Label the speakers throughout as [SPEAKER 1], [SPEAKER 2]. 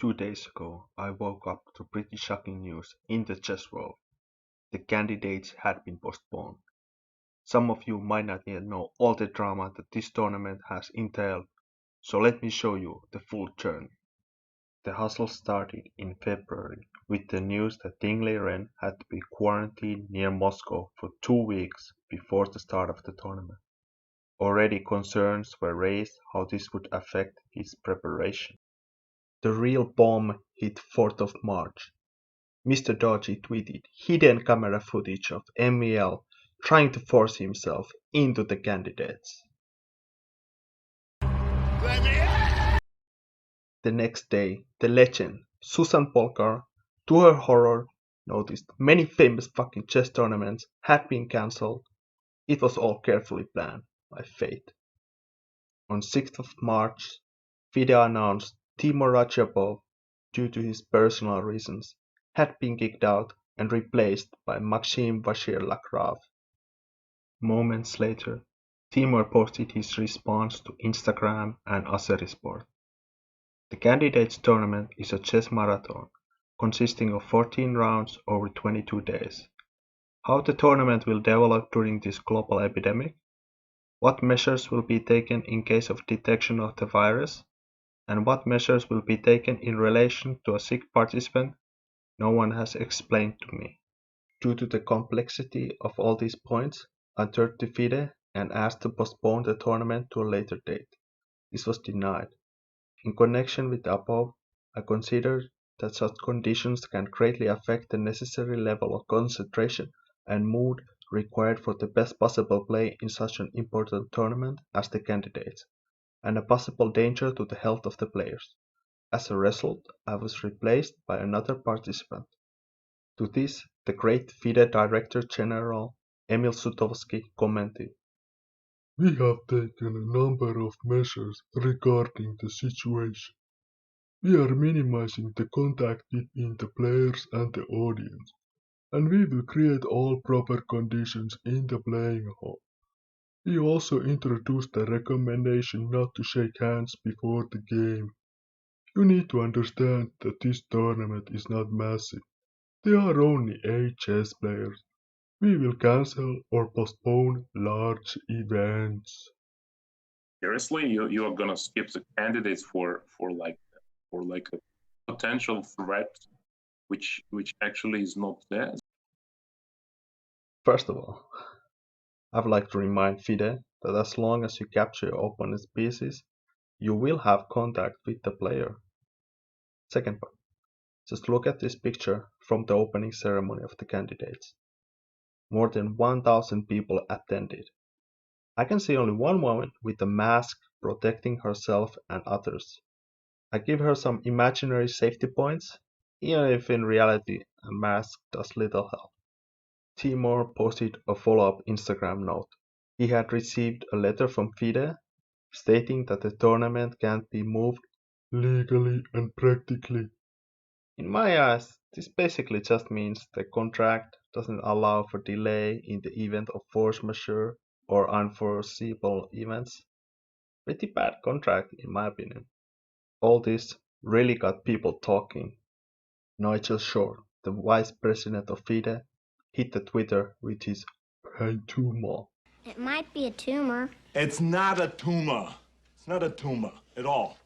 [SPEAKER 1] 2 days ago, I woke up to pretty shocking news in the chess world. The candidates had been postponed. Some of you might not yet know all the drama that this tournament has entailed, so let me show you the full journey. The hustle started in February with the news that Ding Liren had to be quarantined near Moscow for 2 weeks before the start of the tournament. Already concerns were raised how this would affect his preparation. The real bomb hit 4th of March. MrDodgy tweeted hidden camera footage of Emil trying to force himself into the candidates. The next day, the legend, Susan Polgar, to her horror, noticed many famous fucking chess tournaments had been cancelled. It was all carefully planned by fate. On 6th of March, FIDE announced Teimour Radjabov, due to his personal reasons, had been kicked out and replaced by Maxime Vachier-Lagrave. Moments later, Teimour posted his response to Instagram and azerisport. The candidates tournament is a chess marathon consisting of 14 rounds over 22 days. How the tournament will develop during this global epidemic? What measures will be taken in case of detection of the virus? And what measures will be taken in relation to a sick participant? No one has explained to me. Due to the complexity of all these points, I turned to FIDE and asked to postpone the tournament to a later date. This was denied. In connection with the above, I considered that such conditions can greatly affect the necessary level of concentration and mood required for the best possible play in such an important tournament as the candidates, and a possible danger to the health of the players. As a result, I was replaced by another participant. To this, the great FIDE Director General Emil Sutovsky commented,
[SPEAKER 2] "We have taken a number of measures regarding the situation. We are minimizing the contact between the players and the audience, and we will create all proper conditions in the playing hall. We also introduced the recommendation not to shake hands before the game. You need to understand that this tournament is not massive. There are only 8 chess players. We will cancel or postpone large events."
[SPEAKER 3] Seriously, you are gonna skip the candidates for a potential threat, which actually is not there.
[SPEAKER 1] first of all, I would like to remind FIDE that as long as you capture your opponent's pieces, you will have contact with the player. Second part, just look at this picture from the opening ceremony of the candidates. More than 1,000 people attended. I can see only one woman with a mask protecting herself and others. I give her some imaginary safety points, even if in reality a mask does little help. Teimour posted a follow-up Instagram note. He had received a letter from FIDE stating that the tournament can't be moved
[SPEAKER 2] legally and practically.
[SPEAKER 1] In my eyes, this basically just means the contract doesn't allow for delay in the event of force majeure or unforeseeable events. Pretty bad contract in my opinion. All this really got people talking. Nigel Short, the vice president of FIDE, hit the Twitter with his brain tumor.
[SPEAKER 4] It might be a tumor.
[SPEAKER 5] It's not a tumor. It's not a tumor at all.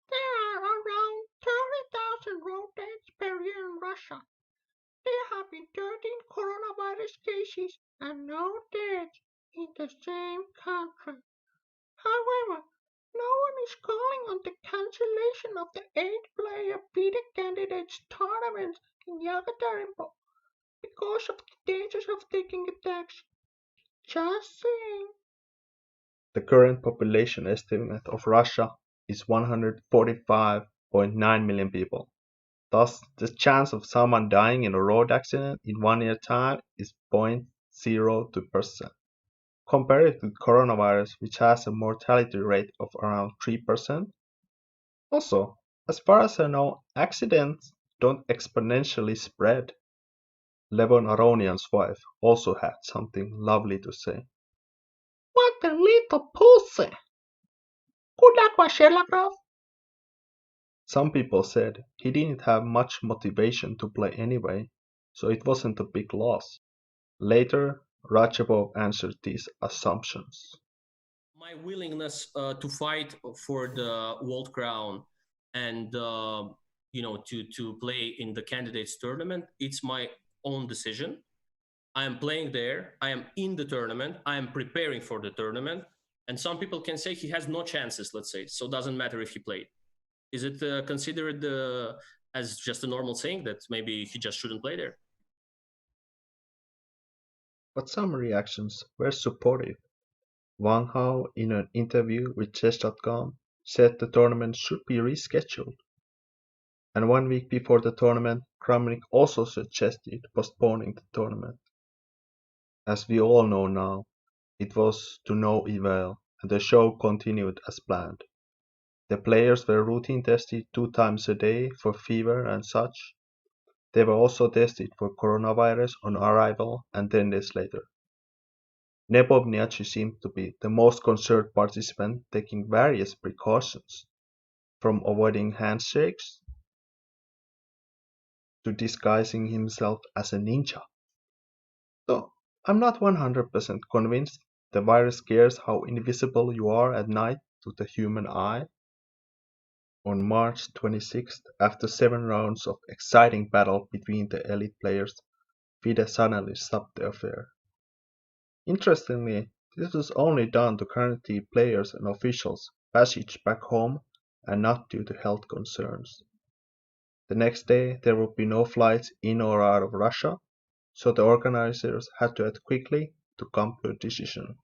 [SPEAKER 6] There are around 30,000 road deaths per year in Russia. There have been 13 coronavirus cases and no deaths in the same country. However, no one is calling on the cancellation of the 8-player FIDE candidates tournament in Yekaterinburg because of the dangers of taking attacks. Just saying.
[SPEAKER 1] The current population estimate of Russia is 145.9 million people. Thus, the chance of someone dying in a road accident in 1 year time is 0.02%. Compare it with coronavirus, which has a mortality rate of around 3%. Also, as far as I know, accidents don't exponentially spread. Levon Aronian's wife also had something lovely to say.
[SPEAKER 6] What a little pussy! Good luck, Vachier-Lagrave.
[SPEAKER 1] Some people said he didn't have much motivation to play anyway, so it wasn't a big loss. Later, Radjabov answered these assumptions.
[SPEAKER 7] My willingness to fight for the world crown and to play in the candidates tournament, it's my own decision. I am playing there. I am in the tournament. I am preparing for the tournament. And some people can say he has no chances, let's say, so it doesn't matter if he played. Is it considered as just a normal saying that maybe he just shouldn't play there?
[SPEAKER 1] But some reactions were supportive. Wang Hao, in an interview with Chess.com, said the tournament should be rescheduled. And 1 week before the tournament, Kramnik also suggested postponing the tournament. As we all know now, it was to no avail, and the show continued as planned. The players were routine tested 2 times a day for fever and such. They were also tested for coronavirus on arrival and 10 days later. Nepomniachtchi seemed to be the most concerned participant, taking various precautions, from avoiding handshakes to disguising himself as a ninja. So, I'm not 100% convinced the virus cares how invisible you are at night to the human eye. On March 26th, after 7 rounds of exciting battle between the elite players, FIDE suddenly stopped the affair. Interestingly, this was only done to guarantee players and officials passage back home and not due to health concerns. The next day there would be no flights in or out of Russia, so the organizers had to act quickly to come to a decision.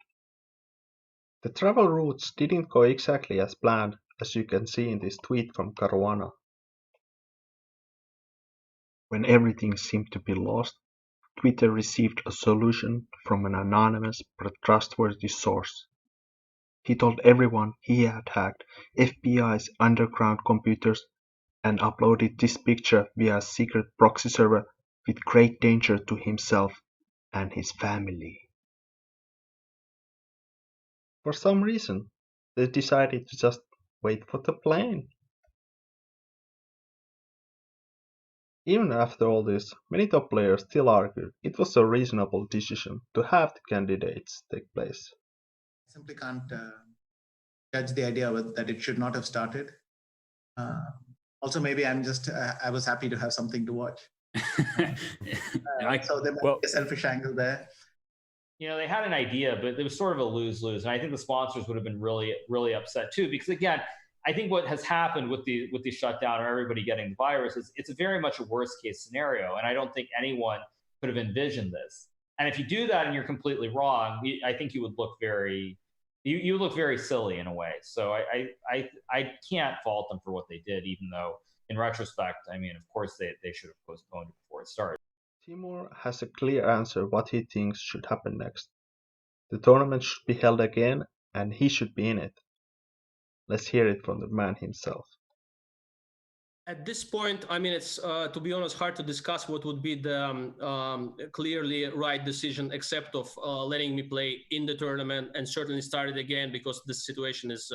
[SPEAKER 1] The travel routes didn't go exactly as planned, as you can see in this tweet from Caruana. When everything seemed to be lost, Twitter received a solution from an anonymous but trustworthy source. He told everyone he had hacked FBI's underground computers and uploaded this picture via a secret proxy server with great danger to himself and his family. For some reason, they decided to just wait for the plane. Even after all this, many top players still argued it was a reasonable decision to have the candidates take place.
[SPEAKER 8] I simply can't judge the idea that it should not have started. Also, maybe I was happy to have something to watch. So there might be a selfish angle there.
[SPEAKER 9] They had an idea, but it was sort of a lose-lose. And I think the sponsors would have been really, really upset too, because again, I think what has happened with the shutdown or everybody getting the virus is it's very much a worst-case scenario. And I don't think anyone could have envisioned this. And if you do that and you're completely wrong, I think you would look you look very silly in a way. So I can't fault them for what they did, even though in retrospect, I mean, of course they should have postponed it before it started.
[SPEAKER 1] Teimour has a clear answer what he thinks should happen next. The tournament should be held again and he should be in it. Let's hear it from the man himself.
[SPEAKER 7] At this point, I mean, it's to be honest, hard to discuss what would be the clearly right decision, except of letting me play in the tournament and certainly start it again, because this situation is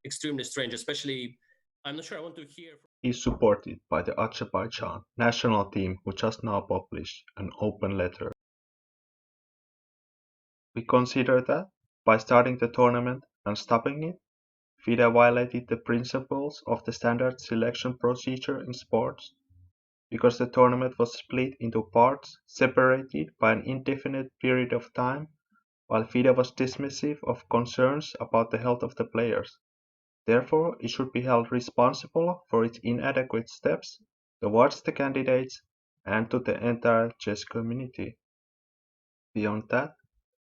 [SPEAKER 7] extremely strange. Especially, I'm not sure I want to hear.
[SPEAKER 1] He's supported by the Azerbaijan national team, who just now published an open letter. We consider that by starting the tournament and stopping it, FIDE violated the principles of the standard selection procedure in sports, because the tournament was split into parts separated by an indefinite period of time, while FIDE was dismissive of concerns about the health of the players. Therefore, it should be held responsible for its inadequate steps towards the candidates and to the entire chess community. Beyond that,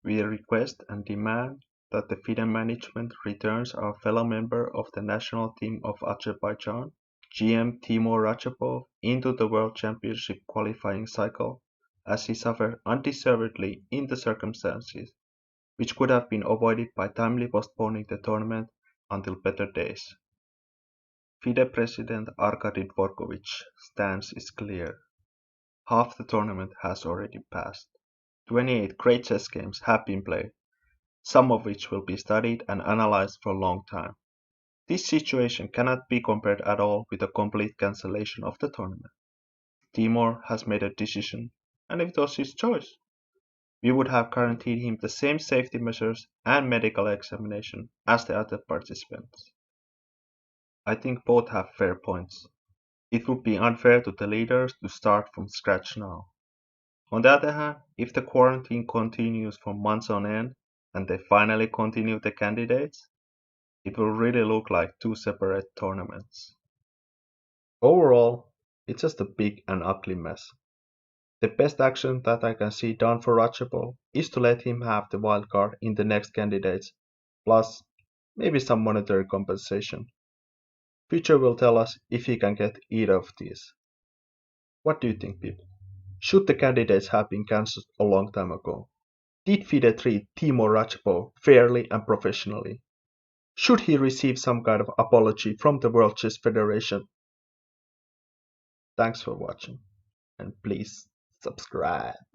[SPEAKER 1] we request and demand that the FIDE management returns our fellow member of the national team of Azerbaijan, GM Teimour Radjabov, into the World Championship qualifying cycle, as he suffered undeservedly in the circumstances, which could have been avoided by timely postponing the tournament until better days. FIDE President Arkady Dvorkovich's stance is clear. Half the tournament has already passed. 28 great chess games have been played, some of which will be studied and analyzed for a long time. This situation cannot be compared at all with a complete cancellation of the tournament. Teimour has made a decision, and it was his choice. We would have guaranteed him the same safety measures and medical examination as the other participants. I think both have fair points. It would be unfair to the leaders to start from scratch now. On the other hand, if the quarantine continues for months on end and they finally continue the candidates, it will really look like two separate tournaments. Overall, it's just a big and ugly mess. The best action that I can see done for Radjabov is to let him have the wildcard in the next candidates, plus maybe some monetary compensation. Future will tell us if he can get either of these. What do you think, people? Should the candidates have been cancelled a long time ago? Did FIDE treat Teimour Radjabov fairly and professionally? Should he receive some kind of apology from the World Chess Federation? Thanks for watching, and please subscribe.